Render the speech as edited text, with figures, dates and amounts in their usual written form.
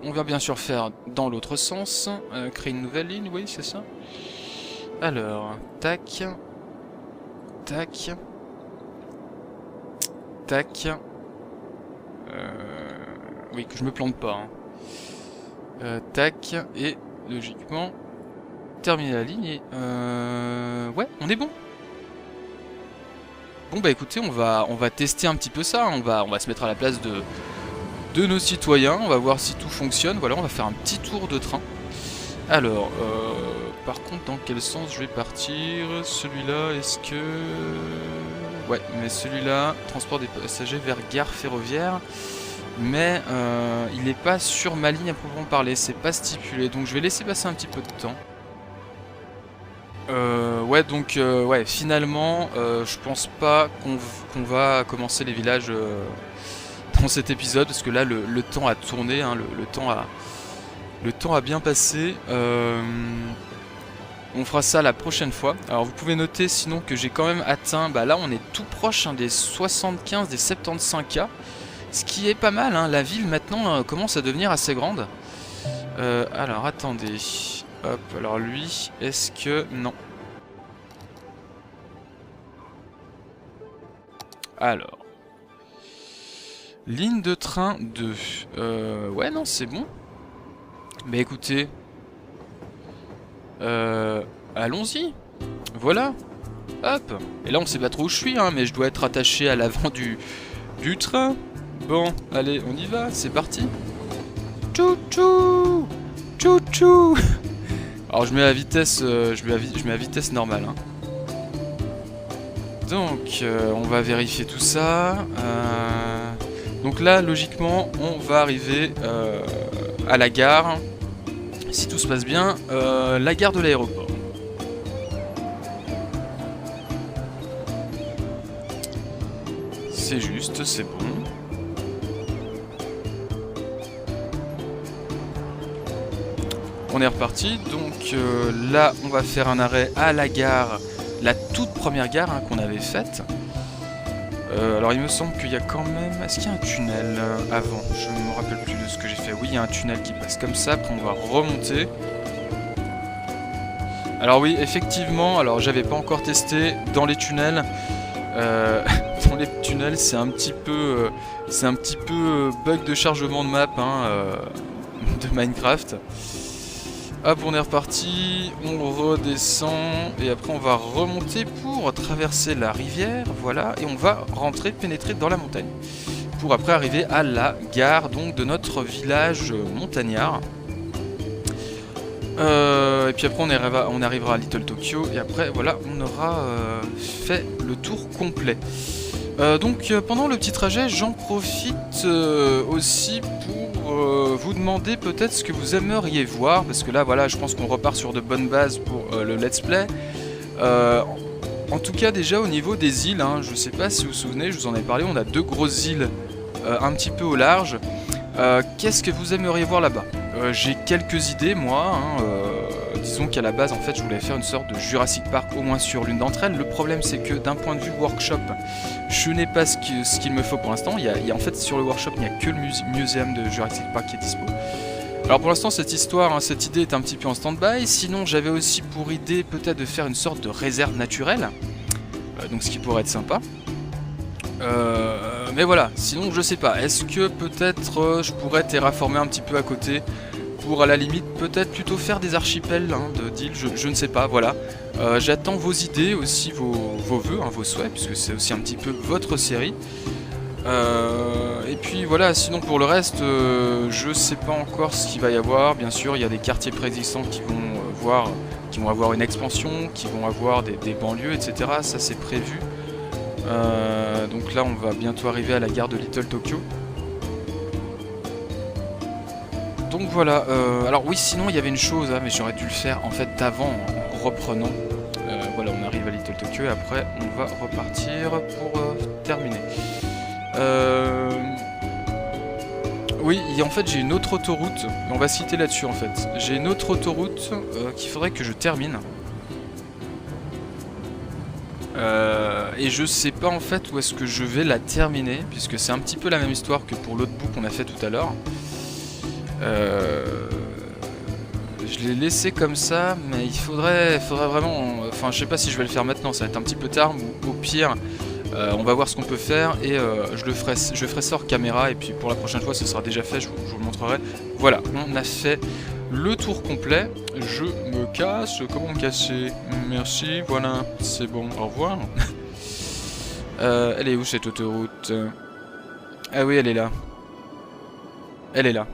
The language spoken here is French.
on va bien sûr faire dans l'autre sens. Créer une nouvelle ligne, oui, c'est ça. Alors, tac. Tac. Tac. Oui, que je me plante pas. Hein. Tac. Et, logiquement, terminer la ligne et... ouais, on est bon. Bon bah écoutez, on va tester un petit peu ça, hein. On va se mettre à la place de nos citoyens, on va voir si tout fonctionne. Voilà, on va faire un petit tour de train. Alors, par contre, dans quel sens je vais partir? Celui-là, est-ce que... Ouais, mais celui-là, transport des passagers vers gare ferroviaire. Mais il n'est pas sur ma ligne à proprement parler, c'est pas stipulé. Donc je vais laisser passer un petit peu de temps. Ouais, donc ouais, finalement, je pense pas qu'on va commencer les villages dans cet épisode, parce que là, le temps a tourné, hein, le temps a bien passé. On fera ça la prochaine fois. Alors vous pouvez noter sinon que j'ai quand même atteint, bah là on est tout proche hein, des 75, des 75K, ce qui est pas mal, hein. La ville maintenant commence à devenir assez grande. Alors attendez, hop, alors lui, est-ce que... Non. Alors. Ligne de train 2. Ouais, non, c'est bon. Mais écoutez. Allons-y. Voilà. Hop. Et là, on sait pas trop où je suis, hein, mais je dois être attaché à l'avant du train. Bon, allez, on y va, c'est parti. Tchou-tchou. Tchou-tchou. Alors, je mets la vitesse, je mets la vitesse normale, hein. Donc, on va vérifier tout ça. Donc là, logiquement, on va arriver à la gare. Si tout se passe bien, la gare de l'aéroport. C'est juste, c'est bon. On est reparti. Donc là, on va faire un arrêt à la gare. La toute première gare hein, qu'on avait faite. Alors il me semble qu'il y a quand même... Est-ce qu'il y a un tunnel avant? Je ne me rappelle plus de ce que j'ai fait. Oui, il y a un tunnel qui passe comme ça, après on va remonter. Alors oui, effectivement, alors j'avais pas encore testé dans les tunnels. Dans les tunnels, c'est un petit peu bug de chargement de map hein, de Minecraft. Hop, on est reparti, on redescend et après on va remonter pour traverser la rivière, voilà, et on va rentrer, pénétrer dans la montagne pour après arriver à la gare donc de notre village montagnard. Et puis après on arrivera à Little Tokyo et après voilà, on aura fait le tour complet. Donc pendant le petit trajet, j'en profite aussi pour vous demander peut-être ce que vous aimeriez voir, parce que là voilà, je pense qu'on repart sur de bonnes bases pour le let's play. En tout cas déjà au niveau des îles, hein, je sais pas si vous vous souvenez, je vous en ai parlé, on a deux grosses îles un petit peu au large. Qu'est-ce que vous aimeriez voir là-bas? J'ai quelques idées moi, hein, disons qu'à la base en fait je voulais faire une sorte de Jurassic Park au moins sur l'une d'entre elles. Le problème c'est que d'un point de vue workshop, je n'ai pas ce qu'il me faut pour l'instant. En fait sur le workshop il n'y a que le muséum de Jurassic Park qui est dispo. Alors pour l'instant cette histoire, hein, cette idée est un petit peu en stand-by. Sinon j'avais aussi pour idée peut-être de faire une sorte de réserve naturelle, donc ce qui pourrait être sympa. Mais voilà, sinon je sais pas, est-ce que peut-être je pourrais terraformer un petit peu à côté pour à la limite peut-être plutôt faire des archipels hein, d'îles, je ne sais pas, voilà. J'attends vos idées, aussi vos vœux, hein, vos souhaits, puisque c'est aussi un petit peu votre série. Et puis voilà, sinon pour le reste, je sais pas encore ce qu'il va y avoir. Bien sûr, il y a des quartiers préexistants qui vont avoir une expansion, qui vont avoir des banlieues, etc. Ça c'est prévu. Donc là on va bientôt arriver à la gare de Little Tokyo. Donc voilà, alors oui sinon il y avait une chose, hein, mais j'aurais dû le faire en fait avant en reprenant. Voilà, on arrive à Little Tokyo et après on va repartir pour terminer. Oui, en fait j'ai une autre autoroute, on va citer là-dessus en fait. J'ai une autre autoroute qu'il faudrait que je termine. Et je sais pas en fait où est-ce que je vais la terminer, puisque c'est un petit peu la même histoire que pour l'autre bout qu'on a fait tout à l'heure. Je l'ai laissé comme ça, mais il faudrait vraiment... Enfin, je sais pas si je vais le faire maintenant, ça va être un petit peu tard, ou au pire, on va voir ce qu'on peut faire, et je ferai ça hors caméra, et puis pour la prochaine fois, ce sera déjà fait, je vous le montrerai. Voilà, on a fait le tour complet. Je me casse, comment me casser? Merci, voilà, c'est bon, au revoir. Elle est où cette autoroute? Ah oui, elle est là. Elle est là.